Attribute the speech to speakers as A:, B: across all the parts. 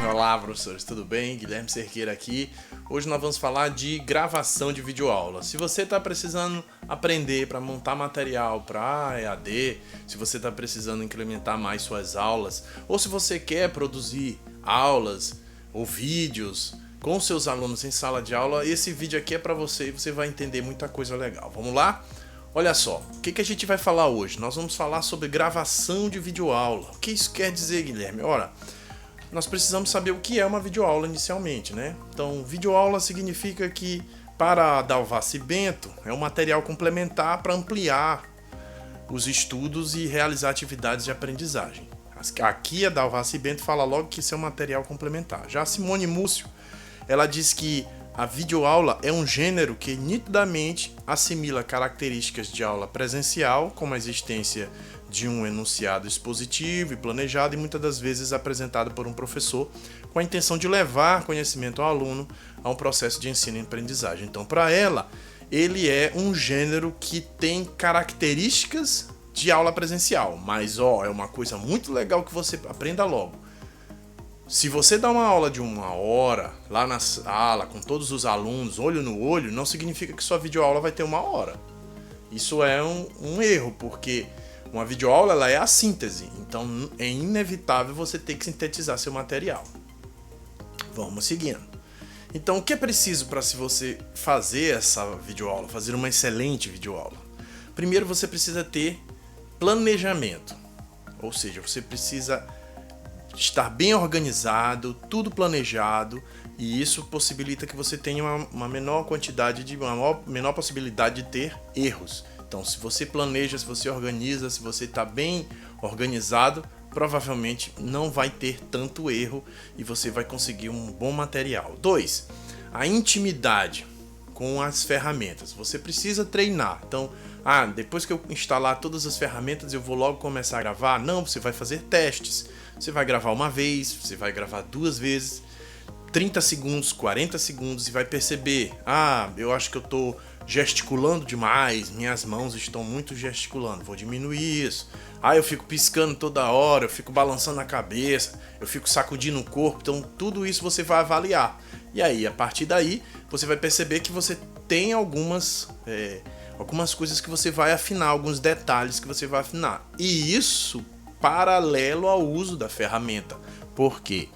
A: Olá, professores, tudo bem? Guilherme Cerqueira aqui. Hoje nós vamos falar de gravação de videoaula. Se você está precisando aprender para montar material para EAD, se você está precisando incrementar mais suas aulas, ou se você quer produzir aulas ou vídeos com seus alunos em sala de aula, esse vídeo aqui é para você e você vai entender muita coisa legal. Vamos lá? Olha só, o que a gente vai falar hoje? Nós vamos falar sobre gravação de videoaula. O que isso quer dizer, Guilherme? Ora, nós precisamos saber o que é uma videoaula inicialmente, né? Então, videoaula significa que, para a Dalvaci Bento, é um material complementar para ampliar os estudos e realizar atividades de aprendizagem. Aqui a Dalvaci Bento fala logo que isso é um material complementar. Já a Simone Múcio, ela diz que a videoaula é um gênero que nitidamente assimila características de aula presencial, como a existência de um enunciado expositivo e planejado e muitas das vezes apresentado por um professor com a intenção de levar conhecimento ao aluno a um processo de ensino e aprendizagem. Então, para ela, ele é um gênero que tem características de aula presencial, mas é uma coisa muito legal que você aprenda logo. Se você dá uma aula de 1 hora lá na sala com todos os alunos, olho no olho, não significa que sua videoaula vai ter 1 hora. Isso é um erro, porque uma videoaula ela é a síntese, então é inevitável você ter que sintetizar seu material. Vamos seguindo. Então, o que é preciso para se você fazer essa videoaula, fazer uma excelente videoaula? Primeiro, você precisa ter planejamento, ou seja, você precisa estar bem organizado, tudo planejado, e isso possibilita que você tenha uma menor possibilidade de ter erros. Então, se você planeja, se você organiza, se você está bem organizado, provavelmente não vai ter tanto erro e você vai conseguir um bom material. 2. A intimidade com as ferramentas. Você precisa treinar. Então, depois que eu instalar todas as ferramentas, eu vou logo começar a gravar? Não, você vai fazer testes. Você vai gravar uma vez, você vai gravar 2 vezes, 30 segundos, 40 segundos e vai perceber, eu acho que eu estou gesticulando demais, minhas mãos estão muito gesticulando, vou diminuir isso. Eu fico piscando toda hora, eu fico balançando a cabeça, eu fico sacudindo o corpo, então tudo isso você vai avaliar. E aí, a partir daí, você vai perceber que você tem algumas coisas que você vai afinar, alguns detalhes que você vai afinar. E isso paralelo ao uso da ferramenta. Porque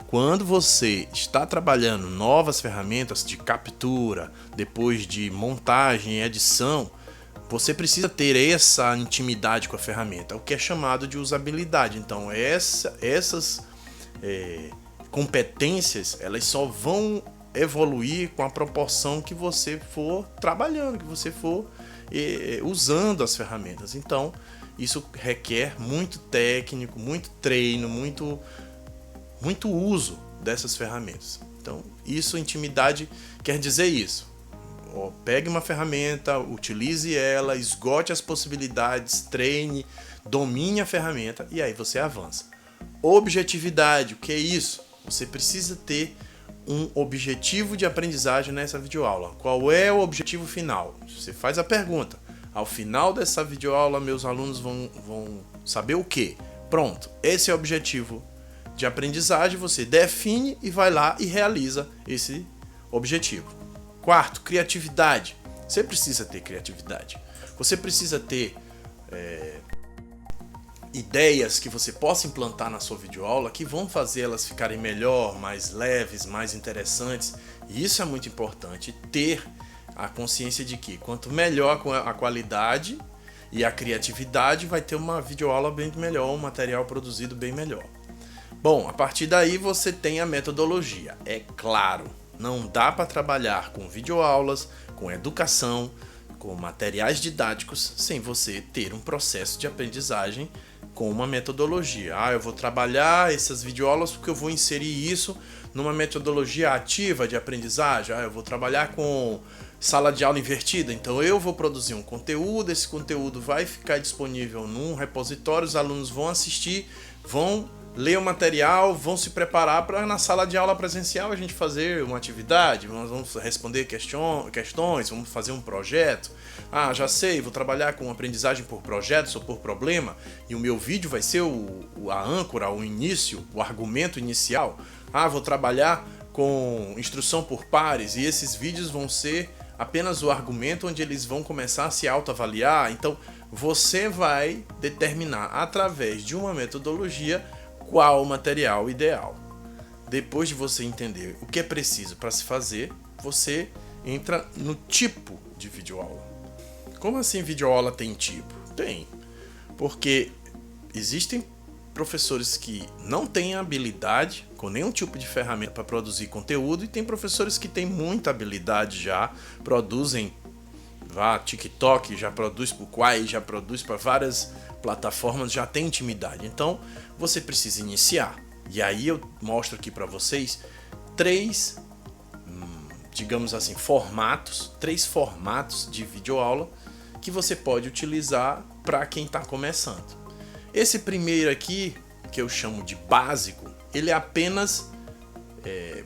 A: quando você está trabalhando novas ferramentas de captura, depois de montagem e edição, você precisa ter essa intimidade com a ferramenta, o que é chamado de usabilidade. Então essas competências, elas só vão evoluir com a proporção que você for trabalhando, que você for usando as ferramentas. Então, isso requer muito técnico, muito treino, muito uso dessas ferramentas. Então, intimidade quer dizer isso. Pegue uma ferramenta, utilize ela, esgote as possibilidades, treine, domine a ferramenta e aí você avança. Objetividade, o que é isso? Você precisa ter um objetivo de aprendizagem nessa videoaula. Qual é o objetivo final? Você faz a pergunta. Ao final dessa videoaula, meus alunos vão saber o quê? Pronto, esse é o objetivo de aprendizagem, você define e vai lá e realiza esse objetivo. 4, criatividade. Você precisa ter criatividade. Você precisa ter ideias que você possa implantar na sua videoaula que vão fazer elas ficarem melhor, mais leves, mais interessantes. E isso é muito importante, ter a consciência de que quanto melhor a qualidade e a criatividade, vai ter uma videoaula bem melhor, um material produzido bem melhor. Bom, a partir daí você tem a metodologia. É claro, não dá para trabalhar com videoaulas, com educação, com materiais didáticos, sem você ter um processo de aprendizagem com uma metodologia. Eu vou trabalhar essas videoaulas porque eu vou inserir isso numa metodologia ativa de aprendizagem. Eu vou trabalhar com sala de aula invertida, então eu vou produzir um conteúdo, esse conteúdo vai ficar disponível num repositório, os alunos vão assistir, vão ler o material, vão se preparar para na sala de aula presencial a gente fazer uma atividade, nós vamos responder questões, vamos fazer um projeto. Ah, já sei, vou trabalhar com aprendizagem por projetos ou por problema, e o meu vídeo vai ser a âncora, o início, o argumento inicial. Ah, vou trabalhar com instrução por pares, e esses vídeos vão ser apenas o argumento onde eles vão começar a se autoavaliar. Então, você vai determinar através de uma metodologia qual o material ideal. Depois de você entender o que é preciso para se fazer, você entra no tipo de videoaula. Como assim videoaula tem tipo? Tem, porque existem professores que não têm habilidade com nenhum tipo de ferramenta para produzir conteúdo, e tem professores que têm muita habilidade, já produzem TikTok, já produz para o Quai, já produz para várias plataformas, já tem intimidade. Então você precisa iniciar. E aí eu mostro aqui para vocês três, digamos assim, três formatos de videoaula que você pode utilizar para quem está começando. Esse primeiro aqui, que eu chamo de básico, ele é apenas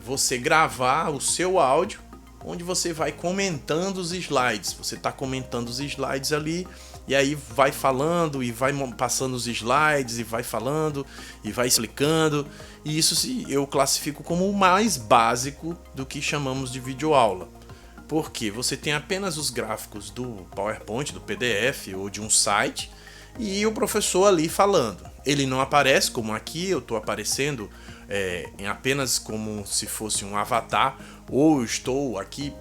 A: você gravar o seu áudio, onde você vai comentando os slides. Você está comentando os slides ali, e aí vai falando e vai passando os slides e vai falando e vai explicando. E isso eu classifico como o mais básico do que chamamos de videoaula. Porque você tem apenas os gráficos do PowerPoint, do PDF ou de um site, e o professor ali falando. Ele não aparece como aqui, eu estou aparecendo apenas como se fosse um avatar, ou estou aqui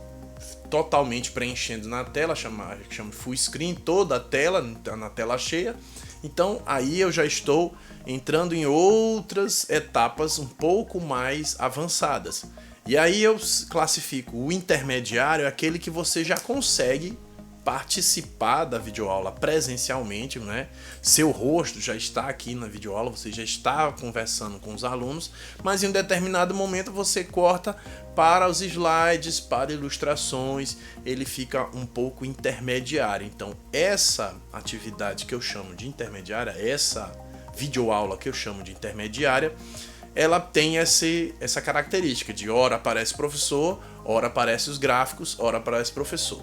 A: totalmente preenchendo na tela, chama full screen, toda a tela, na tela cheia. Então aí eu já estou entrando em outras etapas um pouco mais avançadas. E aí eu classifico o intermediário, aquele que você já consegue participar da videoaula presencialmente, né? Seu rosto já está aqui na videoaula, você já está conversando com os alunos, mas em um determinado momento você corta para os slides, para ilustrações, ele fica um pouco intermediário. Então essa atividade que eu chamo de intermediária, essa videoaula que eu chamo de intermediária, ela tem essa característica de ora aparece professor, ora aparece os gráficos, ora aparece professor.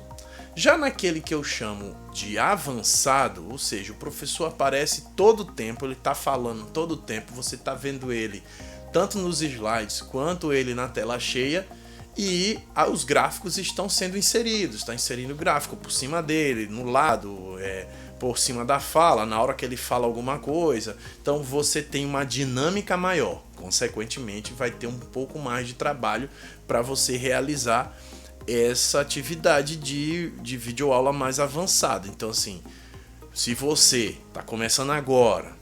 A: Já naquele que eu chamo de avançado, ou seja, o professor aparece todo o tempo, ele está falando todo o tempo, você está vendo ele tanto nos slides quanto ele na tela cheia, e os gráficos estão sendo inseridos, está inserindo o gráfico por cima dele, no lado, por cima da fala, na hora que ele fala alguma coisa. Então você tem uma dinâmica maior, consequentemente vai ter um pouco mais de trabalho para você realizar essa atividade de videoaula mais avançada. Então assim, se você está começando agora,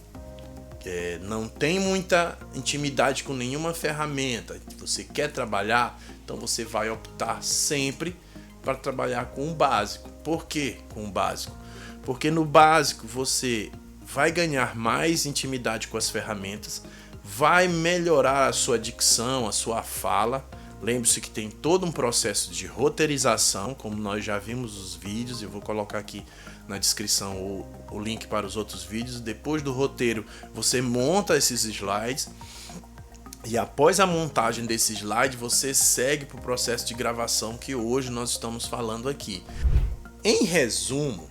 A: não tem muita intimidade com nenhuma ferramenta, você quer trabalhar, então você vai optar sempre para trabalhar com o básico. Por que com o básico? Porque no básico você vai ganhar mais intimidade com as ferramentas, vai melhorar a sua dicção, a sua fala. Lembre-se que tem todo um processo de roteirização, como nós já vimos os vídeos. Eu vou colocar aqui na descrição o link para os outros vídeos. Depois do roteiro, você monta esses slides, e após a montagem desse slide, você segue para o processo de gravação que hoje nós estamos falando aqui. Em resumo,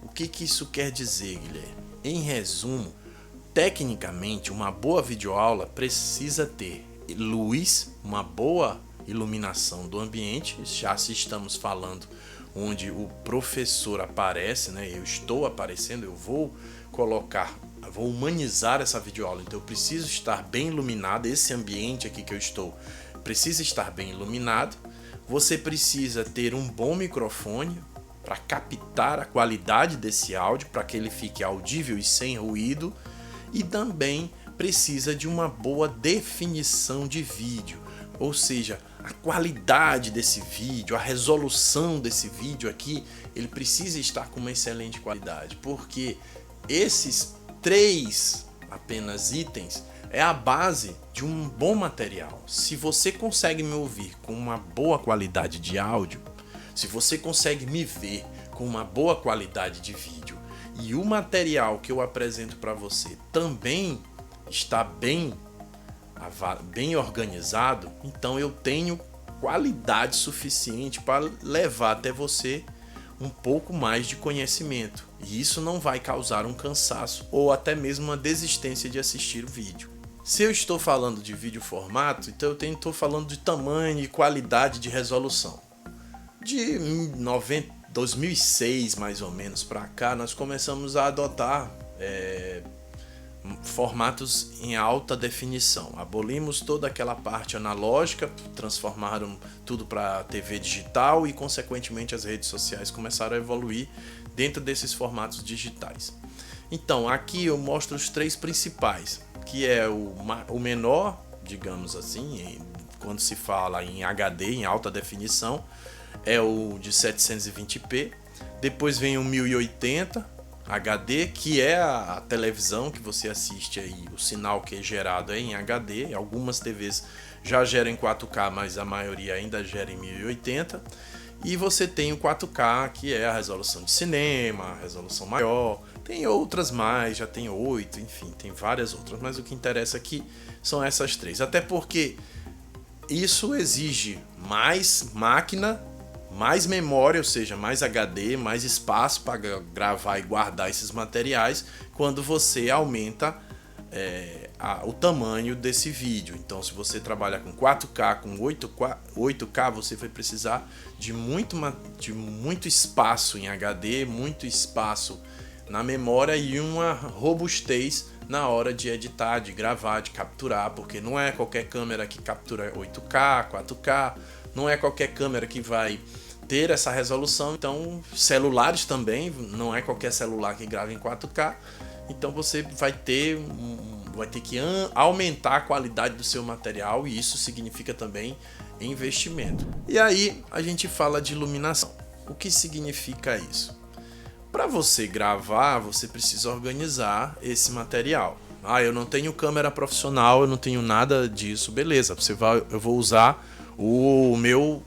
A: o que isso quer dizer, Guilherme? Em resumo, tecnicamente, uma boa videoaula precisa ter luz, uma boa iluminação do ambiente. Já se estamos falando onde o professor aparece, né? Eu estou aparecendo, eu vou humanizar essa videoaula, então eu preciso estar bem iluminado. Esse ambiente aqui que eu estou precisa estar bem iluminado. Você precisa ter um bom microfone para captar a qualidade desse áudio, para que ele fique audível e sem ruído, e também precisa de uma boa definição de vídeo, ou seja, a qualidade desse vídeo, a resolução desse vídeo aqui, ele precisa estar com uma excelente qualidade, porque esses três apenas itens é a base de um bom material. Se você consegue me ouvir com uma boa qualidade de áudio, se você consegue me ver com uma boa qualidade de vídeo, e o material que eu apresento para você também está bem organizado, então eu tenho qualidade suficiente para levar até você um pouco mais de conhecimento. E isso não vai causar um cansaço ou até mesmo uma desistência de assistir o vídeo. Se eu estou falando de vídeo formato, então eu estou falando de tamanho e qualidade de resolução. De 2006 mais ou menos para cá, nós começamos a adotar formatos em alta definição. Abolimos toda aquela parte analógica, transformaram tudo para TV digital e, consequentemente, as redes sociais começaram a evoluir dentro desses formatos digitais. Então, aqui eu mostro os 3 principais, que é o menor, digamos assim, quando se fala em HD, em alta definição, é o de 720p, depois vem o 1080 HD, que é a televisão que você assiste aí, o sinal que é gerado é em HD, algumas TVs já geram em 4K, mas a maioria ainda gera em 1080, e você tem o 4K, que é a resolução de cinema, a resolução maior, tem outras mais, já tem 8, enfim, tem várias outras, mas o que interessa aqui são essas 3, até porque isso exige mais máquina, mais memória, ou seja, mais HD, mais espaço para gravar e guardar esses materiais quando você aumenta o tamanho desse vídeo. Então, se você trabalha com 4K, com 8K, você vai precisar de muito espaço em HD, muito espaço na memória e uma robustez na hora de editar, de gravar, de capturar, porque não é qualquer câmera que captura 8K, 4K, não é qualquer câmera que vai ter essa resolução. Então, celulares também, não é qualquer celular que grava em 4K. Então você vai ter que aumentar a qualidade do seu material, e isso significa também investimento. E aí a gente fala de iluminação. O que significa isso? Para você gravar, você precisa organizar esse material. Eu não tenho câmera profissional, eu não tenho nada disso. Beleza, eu vou usar o meu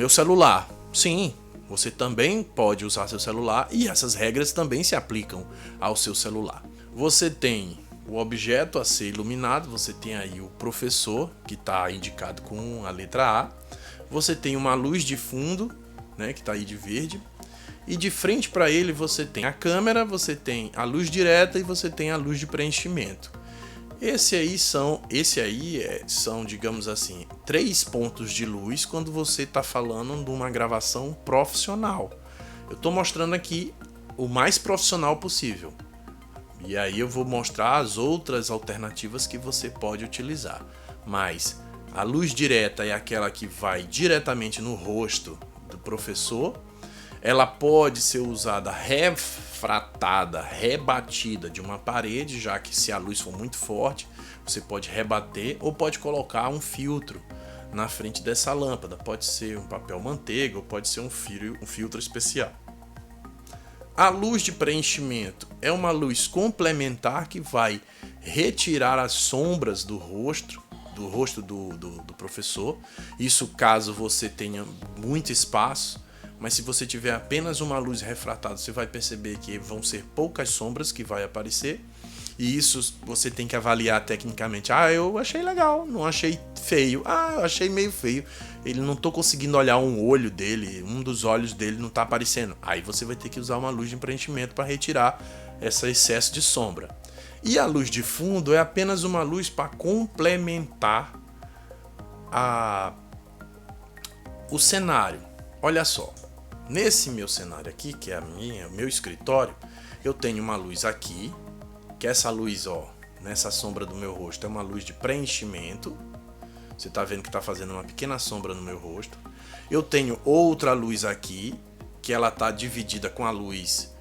A: celular. Sim, você também pode usar seu celular e essas regras também se aplicam ao seu celular. Você tem o objeto a ser iluminado, você tem aí o professor, que está indicado com a letra A. Você tem uma luz de fundo, né, que está aí de verde. E de frente para ele você tem a câmera, você tem a luz direta e você tem a luz de preenchimento. Esse aí são, digamos assim, 3 pontos de luz quando você está falando de uma gravação profissional. Eu estou mostrando aqui o mais profissional possível. E aí eu vou mostrar as outras alternativas que você pode utilizar. Mas a luz direta é aquela que vai diretamente no rosto do professor. Ela pode ser usada refratada, rebatida de uma parede, já que se a luz for muito forte, você pode rebater ou pode colocar um filtro na frente dessa lâmpada. Pode ser um papel manteiga ou pode ser um filtro especial. A luz de preenchimento é uma luz complementar que vai retirar as sombras do rosto do professor. Isso caso você tenha muito espaço. Mas se você tiver apenas uma luz refratada, você vai perceber que vão ser poucas sombras que vai aparecer. E isso você tem que avaliar tecnicamente. Eu achei legal, não achei feio. Eu achei meio feio. Ele não tô conseguindo olhar um olho dele, um dos olhos dele não tá aparecendo. Aí você vai ter que usar uma luz de preenchimento para retirar esse excesso de sombra. E a luz de fundo é apenas uma luz para complementar o cenário. Olha só. Nesse meu cenário aqui, que é o meu escritório, eu tenho uma luz aqui, que essa luz, nessa sombra do meu rosto, é uma luz de preenchimento. Você está vendo que está fazendo uma pequena sombra no meu rosto. Eu tenho outra luz aqui, que ela está dividida com a luz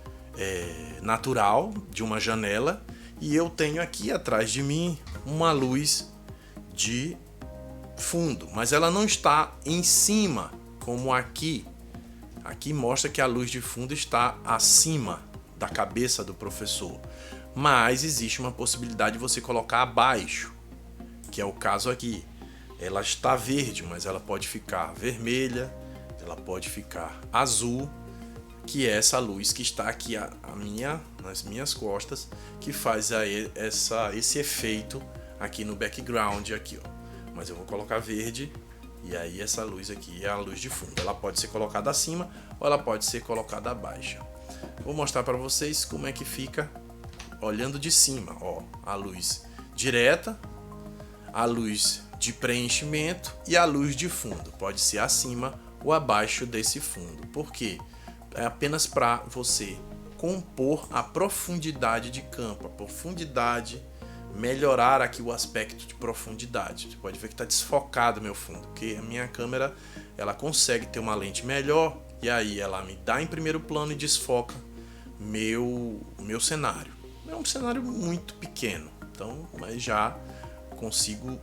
A: natural de uma janela. E eu tenho aqui atrás de mim uma luz de fundo, mas ela não está em cima, como aqui. Aqui mostra que a luz de fundo está acima da cabeça do professor. Mas existe uma possibilidade de você colocar abaixo, que é o caso aqui. Ela está verde, mas ela pode ficar vermelha, ela pode ficar azul, que é essa luz que está aqui nas minhas costas, que faz aí esse efeito aqui no background aqui, ó. Mas eu vou colocar verde, e aí essa luz aqui é a luz de fundo. Ela pode ser colocada acima ou ela pode ser colocada abaixo. Vou mostrar para vocês como é que fica olhando de cima, ó, a luz direta, a luz de preenchimento e a luz de fundo. Pode ser acima ou abaixo desse fundo. Por quê? É apenas para você compor a profundidade de campo, a profundidade, melhorar aqui o aspecto de profundidade. Você pode ver que está desfocado meu fundo, porque a minha câmera ela consegue ter uma lente melhor e aí ela me dá em primeiro plano e desfoca meu cenário. É um cenário muito pequeno, então, mas já consigo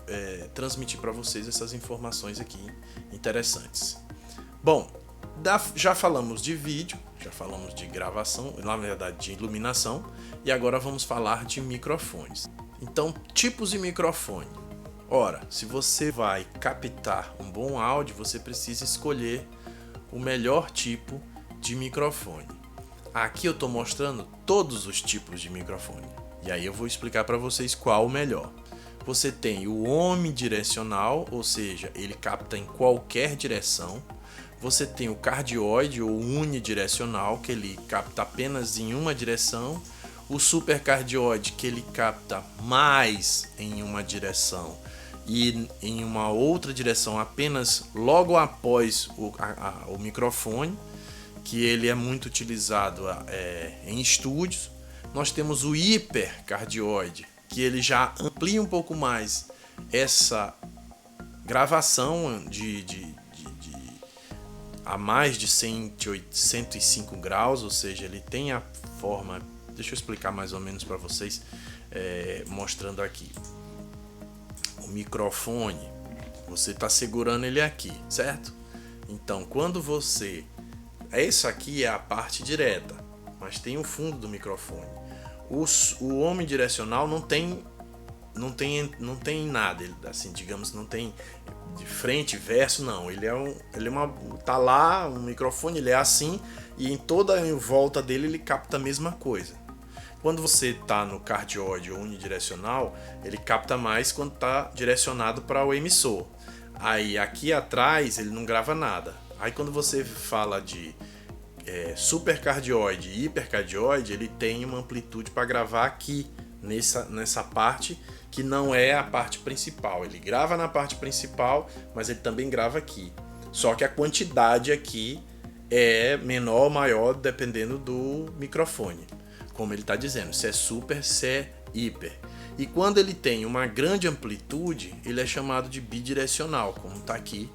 A: transmitir para vocês essas informações aqui interessantes. Bom, já falamos de vídeo, já falamos de gravação, na verdade de iluminação, e agora vamos falar de microfones. Então, tipos de microfone. Ora, se você vai captar um bom áudio, você precisa escolher o melhor tipo de microfone. Aqui eu estou mostrando todos os tipos de microfone, e aí eu vou explicar para vocês qual o melhor. Você tem o omnidirecional, ou seja, ele capta em qualquer direção. Você tem o cardioide ou unidirecional, que ele capta apenas em uma direção. O supercardioide, que ele capta mais em uma direção e em uma outra direção apenas logo após o microfone, que ele é muito utilizado em estúdios. Nós temos o hipercardioide, que ele já amplia um pouco mais essa gravação a mais de 105 graus, ou seja, ele tem a forma. Deixa eu explicar mais ou menos para vocês, mostrando aqui. O microfone, você está segurando ele aqui, certo? Então, quando você... Isso aqui é a parte direta, mas tem o fundo do microfone. O omnidirecional não tem nada, ele, assim, digamos, não tem de frente e verso, não. Tá lá um microfone, ele é assim, e em toda em volta dele ele capta a mesma coisa. Quando você está no cardioide ou unidirecional, ele capta mais quando está direcionado para o emissor. Aí aqui atrás ele não grava nada. Aí quando você fala de supercardioide e hipercardioide, ele tem uma amplitude para gravar aqui nessa parte que não é a parte principal. Ele grava na parte principal, mas ele também grava aqui. Só que a quantidade aqui é menor ou maior dependendo do microfone. Como ele está dizendo, se é super, se é hiper. E quando ele tem uma grande amplitude, ele é chamado de bidirecional, como está aqui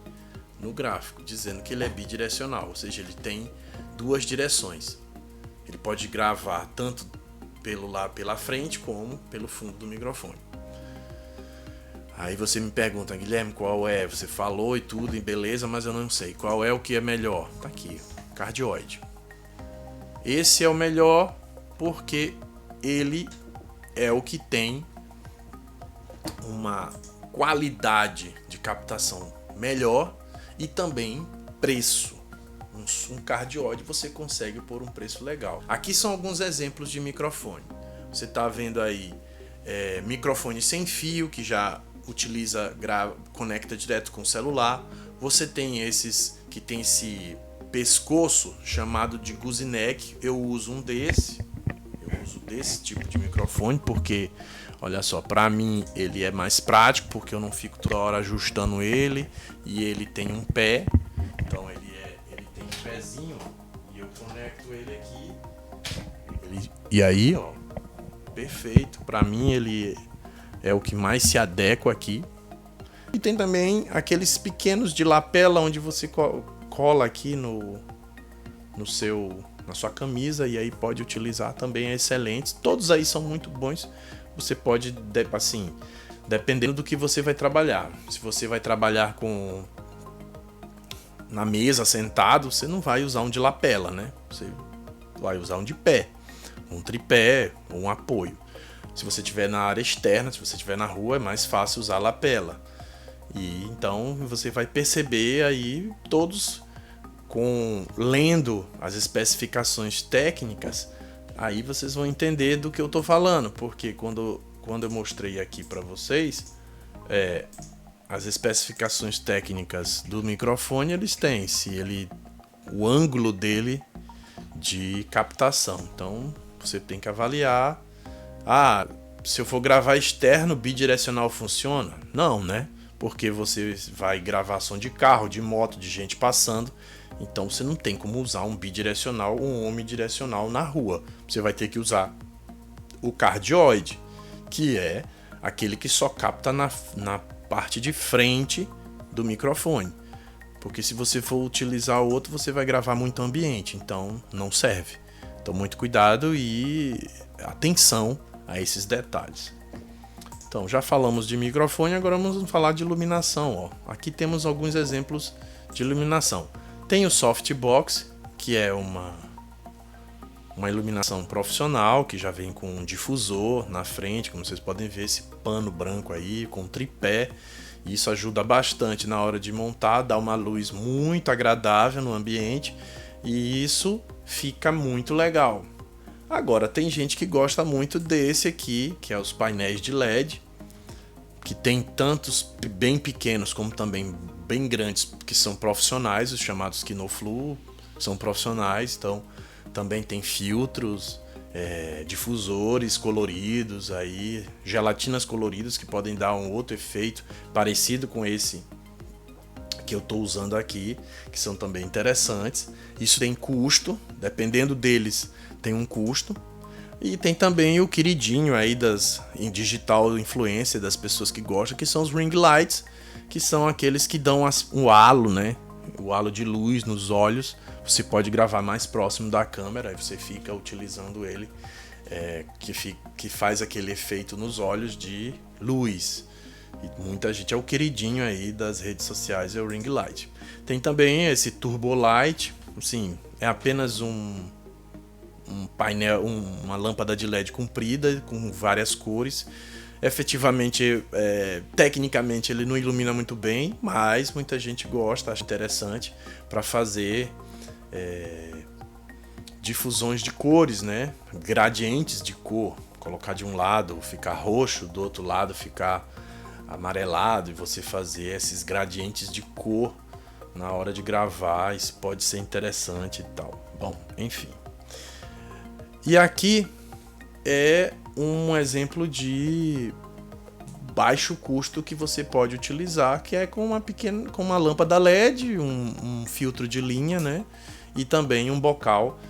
A: no gráfico, dizendo que ele é bidirecional, ou seja, ele tem duas direções. Ele pode gravar tanto pela frente como pelo fundo do microfone. Aí você me pergunta, Guilherme, qual é? Você falou e tudo, e beleza, mas eu não sei. Qual é o que é melhor? Tá aqui, cardioide. Esse é o melhor porque ele é o que tem uma qualidade de captação melhor e também preço. Um cardioide você consegue por um preço legal. Aqui são alguns exemplos de microfone. Você está vendo aí microfone sem fio, que já conecta direto com o celular. Você tem esses que tem esse pescoço chamado de gooseneck. Eu uso desse tipo de microfone porque, olha só, para mim ele é mais prático porque eu não fico toda hora ajustando ele, e ele tem um pé, então ele tem um pezinho e eu conecto ele aqui. E aí, ó, perfeito. Para mim ele é o que mais se adequa aqui. E tem também aqueles pequenos de lapela onde você cola aqui na sua camisa, e aí pode utilizar também, excelentes. Todos aí são muito bons. Você pode, assim, dependendo do que você vai trabalhar. Se você vai trabalhar na mesa, sentado, você não vai usar um de lapela, né? Você vai usar um de pé, um tripé ou um apoio. Se você estiver na área externa, se você estiver na rua, é mais fácil usar lapela. E então você vai perceber aí todos lendo as especificações técnicas, aí vocês vão entender do que eu estou falando, porque quando eu mostrei aqui para vocês, as especificações técnicas do microfone, eles têm o ângulo dele de captação. Então você tem que avaliar. Se eu for gravar externo, bidirecional funciona? Não, né? Porque você vai gravar som de carro, de moto, de gente passando. Então você não tem como usar um bidirecional ou um omnidirecional na rua. Você vai ter que usar o cardioide, que é aquele que só capta na parte de frente do microfone. Porque se você for utilizar o outro, você vai gravar muito ambiente, então não serve. Então muito cuidado e atenção a esses detalhes. Então já falamos de microfone, agora vamos falar de iluminação. Aqui temos alguns exemplos de iluminação. Tem o softbox, que é uma iluminação profissional, que já vem com um difusor na frente, como vocês podem ver, esse pano branco aí, com tripé. Isso ajuda bastante na hora de montar, dá uma luz muito agradável no ambiente e isso fica muito legal. Agora, tem gente que gosta muito desse aqui, que é os painéis de LED, que tem tantos bem pequenos como também bem grandes, que são profissionais, os chamados Kinoflu, são profissionais, então também tem filtros, difusores coloridos, aí, gelatinas coloridas que podem dar um outro efeito parecido com esse que eu estou usando aqui, que são também interessantes. Isso tem custo, dependendo deles tem um custo. E tem também o queridinho aí em digital influencer, das pessoas que gostam, que são os ring lights, que são aqueles que dão o halo, né? O halo de luz nos olhos. Você pode gravar mais próximo da câmera, aí você fica utilizando ele, que faz aquele efeito nos olhos de luz. E muita gente é o queridinho aí das redes sociais, é o ring light. Tem também esse turbo light, assim, é apenas um painel, uma lâmpada de LED comprida com várias cores. Efetivamente, tecnicamente ele não ilumina muito bem, mas muita gente gosta, acha interessante para fazer difusões de cores, né? Gradientes de cor, colocar de um lado ficar roxo, do outro lado ficar amarelado e você fazer esses gradientes de cor na hora de gravar, isso pode ser interessante e tal. Bom, enfim. E aqui é um exemplo de baixo custo que você pode utilizar, que é com uma lâmpada LED, um filtro de linha, né? E também um bocal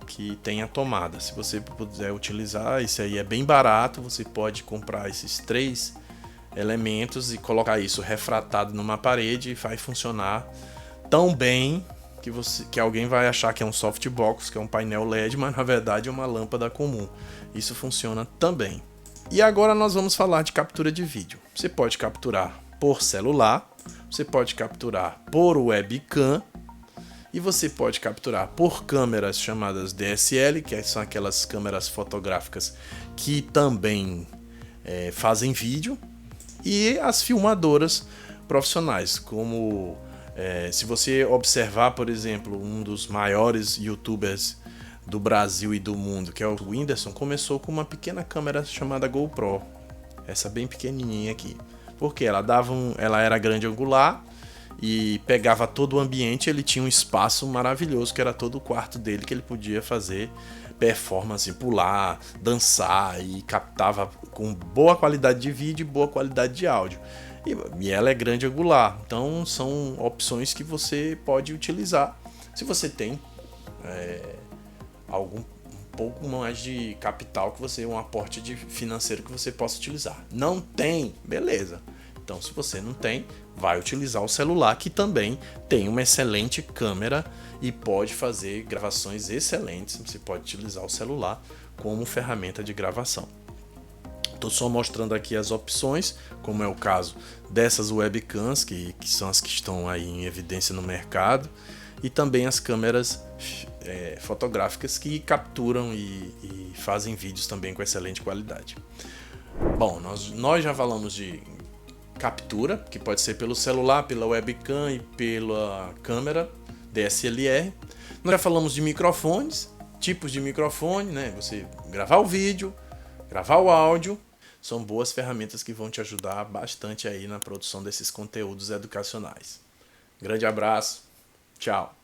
A: que tem a tomada. Se você puder utilizar, isso aí é bem barato, você pode comprar esses 3 elementos e colocar isso refratado numa parede e vai funcionar tão bem que alguém vai achar que é um softbox, que é um painel LED, mas na verdade é uma lâmpada comum. Isso funciona também. E agora nós vamos falar de captura de vídeo. Você pode capturar por celular, você pode capturar por webcam e você pode capturar por câmeras chamadas DSL, que são aquelas câmeras fotográficas que também fazem vídeo, e as filmadoras profissionais, como se você observar, por exemplo, um dos maiores youtubers do Brasil e do mundo, que é o Whindersson, começou com uma pequena câmera chamada GoPro, essa bem pequenininha aqui, porque ela era grande angular e pegava todo o ambiente. Ele tinha um espaço maravilhoso, que era todo o quarto dele, que ele podia fazer performance, pular, dançar, e captava com boa qualidade de vídeo e boa qualidade de áudio. E ela é grande angular, então são opções que você pode utilizar se você tem um pouco mais de capital, um aporte financeiro que você possa utilizar. Não tem? Beleza. Então, se você não tem, vai utilizar o celular, que também tem uma excelente câmera e pode fazer gravações excelentes. Você pode utilizar o celular como ferramenta de gravação. Estou só mostrando aqui as opções, como é o caso dessas webcams, que são as que estão aí em evidência no mercado, e também as câmeras fotográficas que capturam e fazem vídeos também com excelente qualidade. Bom, nós já falamos de captura, que pode ser pelo celular, pela webcam e pela câmera. DSLR. Nós já falamos de microfones, tipos de microfone, né? Você gravar o vídeo, gravar o áudio. São boas ferramentas que vão te ajudar bastante aí na produção desses conteúdos educacionais. Grande abraço, tchau!